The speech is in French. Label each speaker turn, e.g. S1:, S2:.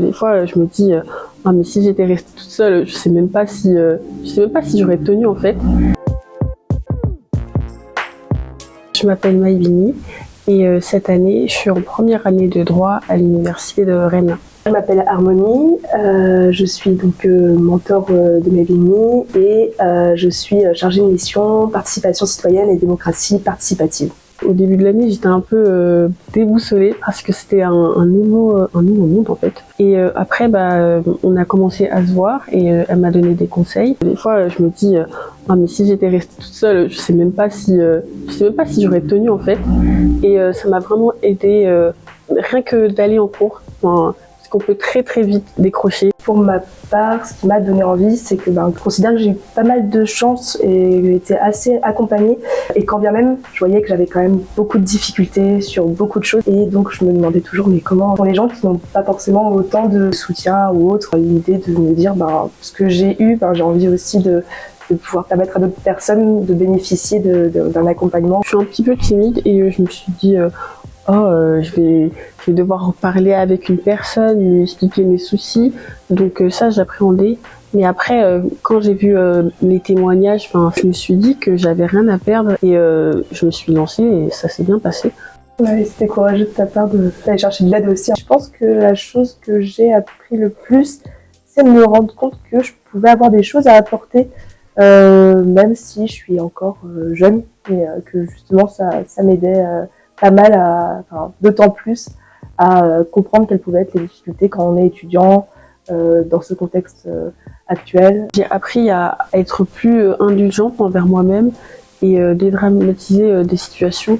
S1: Des fois, je me dis, ah, mais si j'étais restée toute seule, je sais même pas si j'aurais tenu en fait. Je m'appelle Maïvini et cette année, je suis en première année de droit à l'université de Rennes.
S2: Je m'appelle Harmonie, je suis donc mentor de Maïvini et je suis chargée de mission participation citoyenne et démocratie participative.
S1: Au début de l'année, j'étais un peu déboussolée parce que c'était un nouveau monde en fait. Et après, on a commencé à se voir et elle m'a donné des conseils. Des fois, je me dis, ah, mais si j'étais restée toute seule, je sais même pas si j'aurais tenu en fait. Et ça m'a vraiment aidée, rien que d'aller en cours. Enfin, parce qu'on peut très très vite décrocher.
S2: Pour ma part, ce qui m'a donné envie, c'est que je considère que j'ai eu pas mal de chance et j'ai été assez accompagnée. Et quand bien même, je voyais que j'avais quand même beaucoup de difficultés sur beaucoup de choses. Et donc je me demandais toujours, mais comment pour les gens qui n'ont pas forcément autant de soutien ou autre, l'idée de me dire, ce que j'ai eu, j'ai envie aussi de pouvoir permettre à d'autres personnes de bénéficier d'un accompagnement.
S1: Je suis un petit peu timide et je me suis dit, je vais devoir parler avec une personne, lui expliquer mes soucis. Donc ça, j'appréhendais. Mais après, quand j'ai vu les témoignages, je me suis dit que j'avais rien à perdre et je me suis lancée et ça s'est bien passé.
S2: Ouais, c'était courageux de ta part d'aller chercher de l'aide aussi. Je pense que la chose que j'ai appris le plus, c'est de me rendre compte que je pouvais avoir des choses à apporter, même si je suis encore jeune, et que justement ça m'aidait pas mal, d'autant plus à comprendre quelles pouvaient être les difficultés quand on est étudiant dans ce contexte actuel.
S1: J'ai appris à être plus indulgente envers moi-même et dédramatiser des situations.